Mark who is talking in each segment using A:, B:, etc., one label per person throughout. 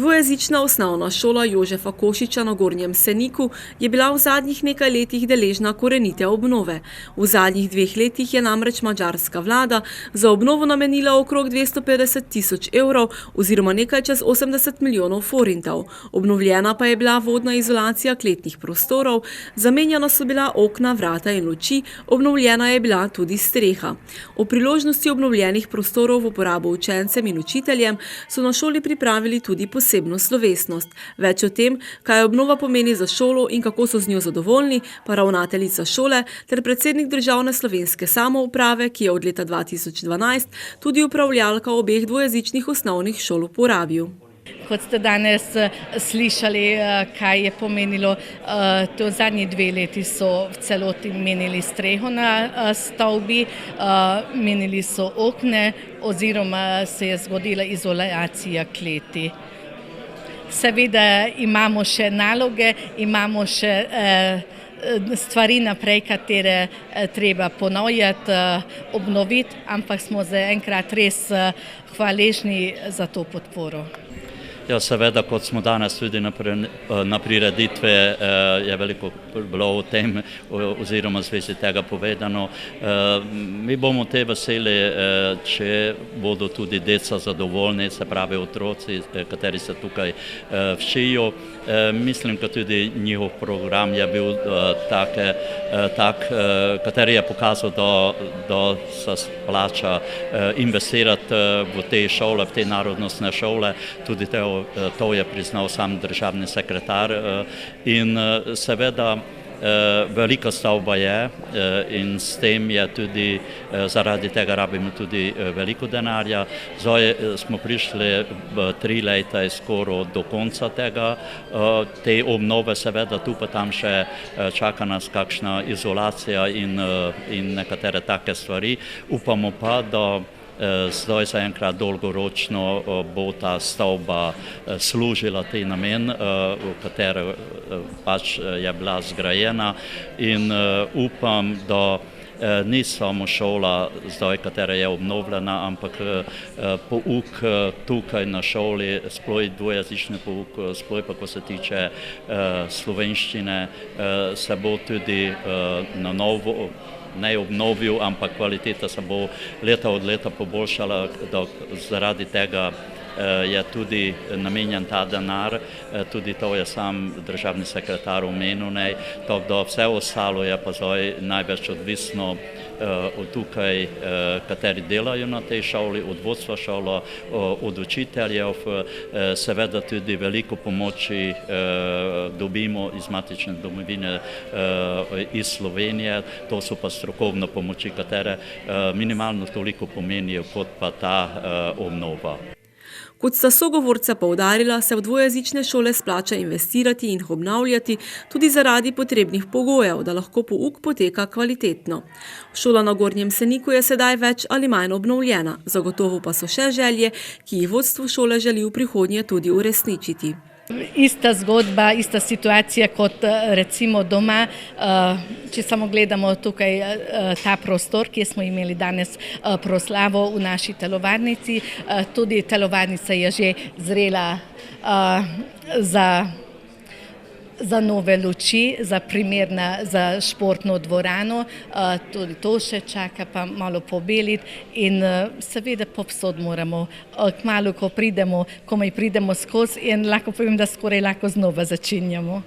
A: Dvojezična osnovna šola Jožefa Košiča na Gornjem Seniku je bila v zadnjih nekaj letih deležna korenite obnove. V zadnjih 2 letih je namreč madžarska vlada za obnovo namenila okrog 250 tisoč evrov oziroma nekaj čez 80 milijonov forintov. Obnovljena pa je bila vodna izolacija kletnih prostorov, zamenjana so bila okna, vrata in luči, obnovljena je bila tudi streha. O priložnosti obnovljenih prostorov v uporabo učencem in učiteljem so na šoli pripravili tudi posebno slovesnost. Več o tem, kaj obnova pomeni za šolo in kako so z njo zadovoljni, pa ravnateljica šole ter predsednik državne slovenske samouprave, ki je od leta 2012 tudi upravljalka obeh dvojezičnih osnovnih šol v Porabju.
B: Kot ste danes slišali, kaj je pomenilo, to zadnji 2 leti so v celoti menili streho na stavbi, menili so okne oziroma se je zgodila izolacija kleti. Seveda imamo še naloge, imamo še stvari naprej, katere treba ponoviti, obnoviti, ampak smo zaenkrat res hvaležni za to podporo.
C: Ja, seveda, kot smo danes tudi na prireditvi, je veliko bilo o tem oziroma v zvezi tega povedano. Mi bomo te veseli, če bodo tudi deca zadovoljni, se pravi otroci, kateri se tukaj včijo. Mislim, da tudi njihov program je bil tak, kateri je pokazal, da se splača investirati v te šole, v te narodnostne šole, tudi to je priznal sam državni sekretar in seveda velika stavba je in s tem je tudi, zaradi tega rabimo tudi veliko denarja. Zdaj smo prišli 3 leta skoraj do konca te obnove, seveda tu pa tam še čaka nas kakšna izolacija in nekatere take stvari. Upamo pa, da zdaj zaenkrat dolgoročno bo ta stavba služila tej namen, v katero pač je bila zgrajena in upam, da ni samo šola zdaj, katera je obnovljena, ampak pouk tukaj na šoli, sploh dvojezični pouk, sploh pa, ko se tiče slovenščine, se bo tudi na novo ne obnovil, ampak kvaliteta se bo leta od leta poboljšala, da zaradi tega je tudi namenjen ta denar, tudi to je sam državni sekretar omenil, tako da vse ostalo je pa zdaj največ odvisno od tukaj, kateri delajo na tej šoli, od vodstva šola, od učiteljev, seveda tudi veliko pomoči dobimo iz matične domovine iz Slovenije, to so pa strokovne pomoči, katere minimalno toliko pomenijo kot pa ta obnova.
A: Kot sta sogovorca poudarila, se v dvojezične šole splača investirati in jih obnavljati tudi zaradi potrebnih pogojev, da lahko pouk poteka kvalitetno. Šola na Gornjem Seniku je sedaj več ali manj obnovljena, zagotovo pa so še želje, ki jih vodstvo šole želi v prihodnje tudi uresničiti.
B: Ista zgodba, ista situacija kot recimo doma, če samo gledamo tukaj ta prostor, kjer smo imeli danes proslavo v naši telovadnici, tudi telovadnica je že zrela za nove luči, primerna za športno dvorano, tudi to še čaka pa malo pobeliti in seveda povsod moramo, kmalu, komaj pridemo skozi in lahko povem, da skoraj lahko znova začenjamo.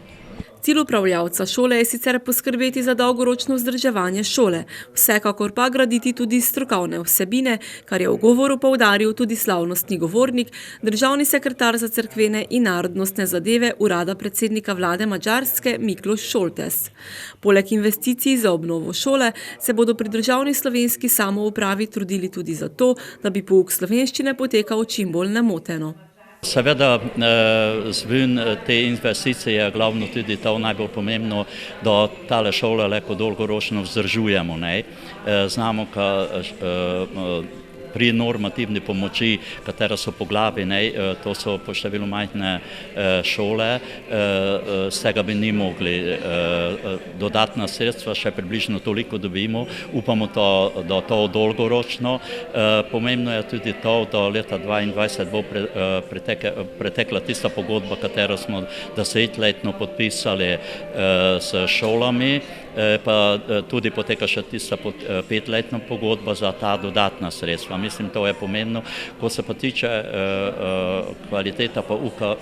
A: Cilj upravljavca šole je sicer poskrbeti za dolgoročno vzdrževanje šole, vsekakor pa graditi tudi strokovne vsebine, kar je v govoru poudaril tudi slavnostni govornik, državni sekretar za cerkvene in narodnostne zadeve urada predsednika vlade Madžarske Mikloš Šoltes. Poleg investicij za obnovo šole se bodo pri državni slovenski samoupravi trudili tudi za to, da bi pouk slovenščine potekal čim bolj nemoteno.
C: Seveda zvin te investicije je glavno tudi to najbolj pomembno, da tale šole lahko dolgoročno vzdržujemo. Znamo, pri normativni pomoči, katera so po glavi, to so po številu majhne šole, z tega bi ni mogli dodatna sredstva, še približno toliko dobimo, upamo, da to dolgoročno. Pomembno je tudi to, da leta 2022 bo pretekla tista pogodba, katero smo 10-letno podpisali s šolami, pa tudi poteka še tista 5-letna pogodba za ta dodatna sredstva. Mislim, to je pomembno. Ko se pa tiče kvaliteta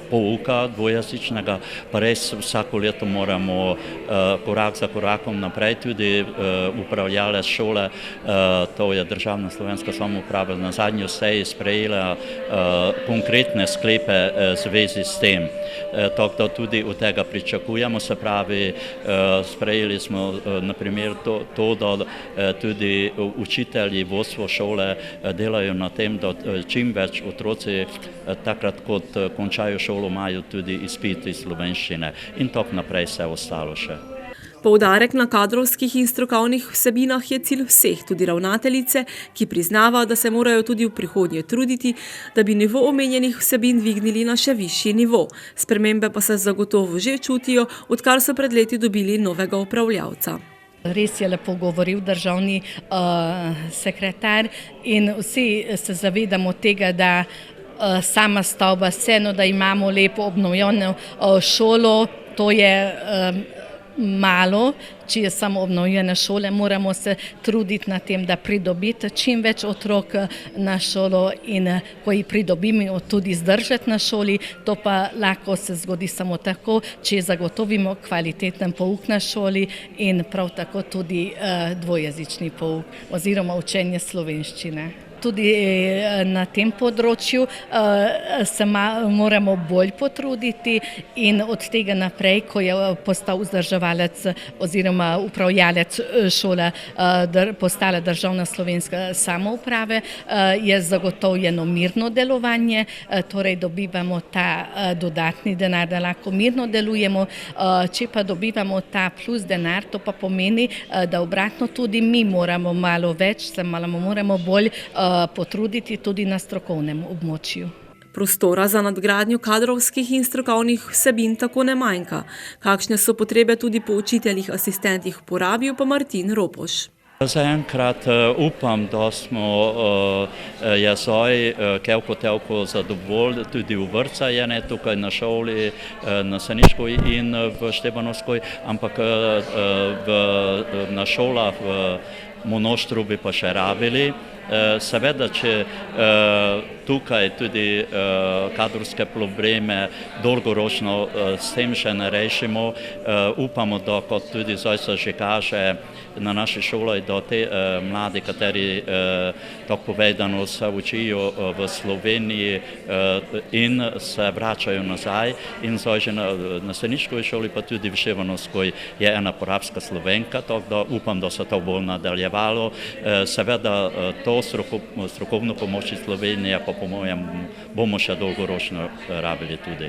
C: pouka dvojezičnega, pa res vsako leto moramo korak za korakom naprej, tudi upravljalec šole, to je Državna slovenska samouprava, na zadnji seji sprejela konkretne sklepe v zvezi s tem. Tako da tudi od tega pričakujemo, se pravi, sprejeli smo na primer to, da tudi učitelji, vodstvo šole delajo na tem, da čim več otroci takrat, kot končajo šolo, imajo tudi izpit iz slovenščine in tako naprej vse ostalo še.
A: Poudarek na kadrovskih in strokovnih vsebinah je cilj vseh, tudi ravnateljice, ki priznava, da se morajo tudi v prihodnje truditi, da bi nivo omenjenih vsebin dvignili na še višji nivo. Spremembe pa se zagotovo že čutijo, odkar so pred leti dobili novega upravljavca.
B: Res je lepo govoril državni sekretar in vsi se zavedamo tega, da sama stavba, vseeno, da imamo lepo obnovljeno šolo, to je malo, če je samo obnovljena šola, moramo se truditi na tem, da pridobiti čim več otrok na šolo in ko jih pridobimo, tudi zdržati na šoli. To pa lahko se zgodi samo tako, če zagotovimo kvaliteten pouk na šoli in prav tako tudi dvojezični pouk oziroma učenje slovenščine. Tudi na tem področju se moramo bolj potruditi in od tega naprej, ko je postal vzdrževalec oziroma upravljalec šola postala Državna slovenska samouprave, je zagotovljeno mirno delovanje, torej dobivamo ta dodatni denar, da lahko mirno delujemo. Če pa dobivamo ta plus denar, to pa pomeni, da obratno tudi mi moramo malo več, se moramo bolj potruditi tudi na strokovnem območju.
A: Prostora za nadgradnjo kadrovskih in strokovnih vsebin tako ne manjka. Kakšne so potrebe tudi po učiteljih, asistentih, porabijo pa Martin Ropoš.
C: Zaenkrat upam, da smo jazoj kelko zadovoljni, tudi v vrtca je ne tukaj na šoli, na Seniškoj in v Štebanovskoj, ampak na šolah v Monoštru bi pa še rabili. Seveda, če tukaj tudi kadrovske probleme dolgoročno s tem še ne rešimo, upamo, da kot tudi zdaj se že kaže na naši šoli, da te mladi, kateri tako povedano se učijo v Sloveniji in se vračajo nazaj in zdaj že na Seniškoj šoli, pa tudi v Štebanovskoj je ena porabska Slovenka, tako da upam, da se to bo nadaljevalo. Seveda to strokovno pomoč iz Slovenije pa po mojem bomo še dolgoročno rabili tudi.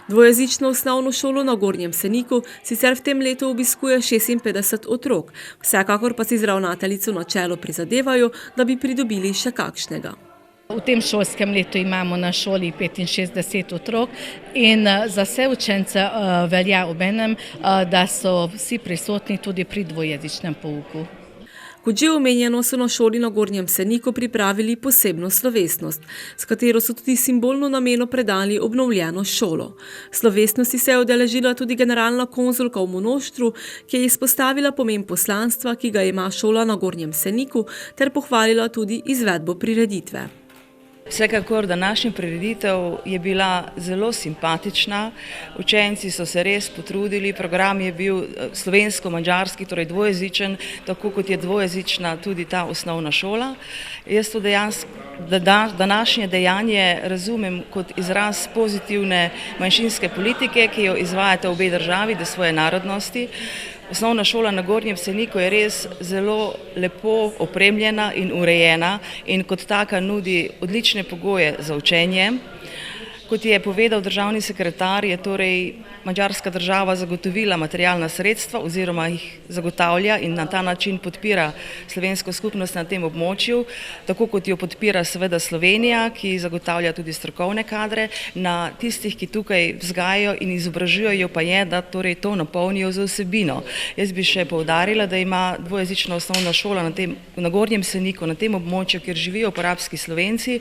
A: Dvojezično osnovno šolo na Gornjem Seniku sicer v tem letu obiskuje 56 otrok, vsekakor pa si z ravnateljico na čelu prizadevajo, da bi pridobili še kakšnega.
B: V tem šolskem letu imamo na šoli 65 otrok in za vse učence velja obenem, da so vsi prisotni tudi pri dvojezičnem pouku.
A: Kot že omenjeno, so na šoli na Gornjem Seniku pripravili posebno slovesnost, s katero so tudi simbolno nameno predali obnovljeno šolo. Slovesnosti se je udeležila tudi generalna konzulka v Monoštru, ki je izpostavila pomen poslanstva, ki ga ima šola na Gornjem Seniku, ter pohvalila tudi izvedbo prireditve.
D: Vsekakor današnja prireditev je bila zelo simpatična, učenci so se res potrudili, program je bil slovensko-madžarski, torej dvojezičen, tako kot je dvojezična tudi ta osnovna šola. Jaz to današnje dejanje razumem kot izraz pozitivne manjšinske politike, ki jo izvajate obe državi do svoje narodnosti. Osnovna šola na Gornjem Seniku je res zelo lepo opremljena in urejena in kot taka nudi odlične pogoje za učenje. Kot je povedal državni sekretar, je torej madžarska država zagotovila materialna sredstva oziroma jih zagotavlja in na ta način podpira slovensko skupnost na tem območju, tako kot jo podpira seveda Slovenija, ki zagotavlja tudi strokovne kadre, na tistih, ki tukaj vzgajajo in izobražujejo pa je, da torej to napolnijo z vsebino. Jaz bi še poudarila, da ima dvojezična osnovna šola na Gornjem Seniku, na tem območju, kjer živijo uporabski Slovenci,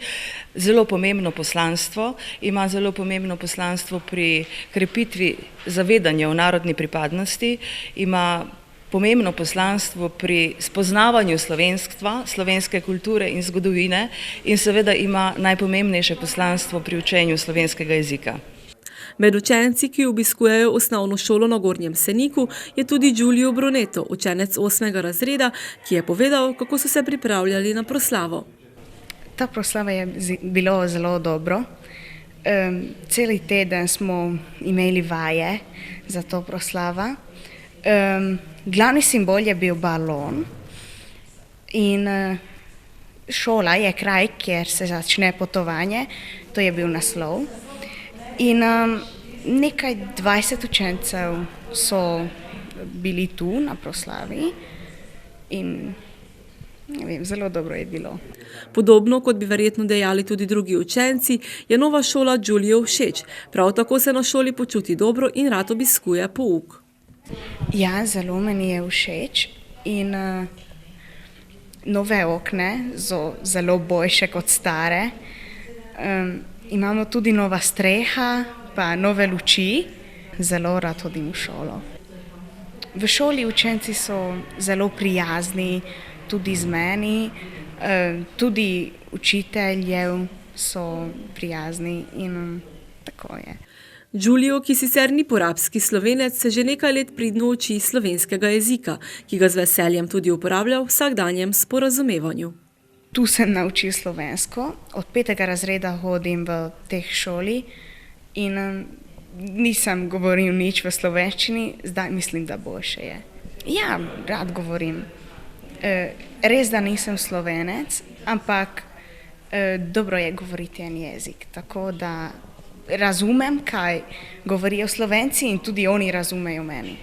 D: zelo pomembno poslanstvo, ima zelo pomembno poslanstvo pri krepitvi zavedanja o narodni pripadnosti, ima pomembno poslanstvo pri spoznavanju slovenstva, slovenske kulture in zgodovine in seveda ima najpomembnejše poslanstvo pri učenju slovenskega jezika.
A: Med učenci, ki obiskujejo osnovno šolo na Gornjem Seniku, je tudi Giulio Bruneto, učenec 8. razreda, ki je povedal, kako so se pripravljali na proslavo.
E: Ta proslava je bilo zelo dobro. Celi teden smo imeli vaje za to proslavo. Glavni simbol je bil balon in šola je kraj, kjer se začne potovanje, to je bil naslov. In nekaj 20 učencev so bili tu na proslavi in ne vem, zelo dobro je bilo.
A: Podobno, kot bi verjetno dejali tudi drugi učenci, je nova šola Giulio všeč. Prav tako se na šoli počuti dobro in rad obiskuje pouk.
E: Ja, zelo meni je všeč in nove okne so zelo boljše kot stare. Imamo tudi nova streha, pa nove luči. Zelo rad hodim v šolo. V šoli učenci so zelo prijazni, tudi z meni, tudi učiteljev so prijazni in tako je.
A: Giulio, ki sicer ni porabski Slovenec, se že nekaj let pridno uči slovenskega jezika, ki ga z veseljem tudi uporablja v vsakdanjem sporazumevanju.
E: Tu sem naučil slovensko, od 5. razreda hodim v teh šoli in nisem govoril nič v slovenščini, zdaj mislim, da boljše je. Ja, rad govorim. Res, da nisem Slovenec, ampak dobro je govoriti en jezik, tako da razumem, kaj govorijo Slovenci in tudi oni razumejo meni.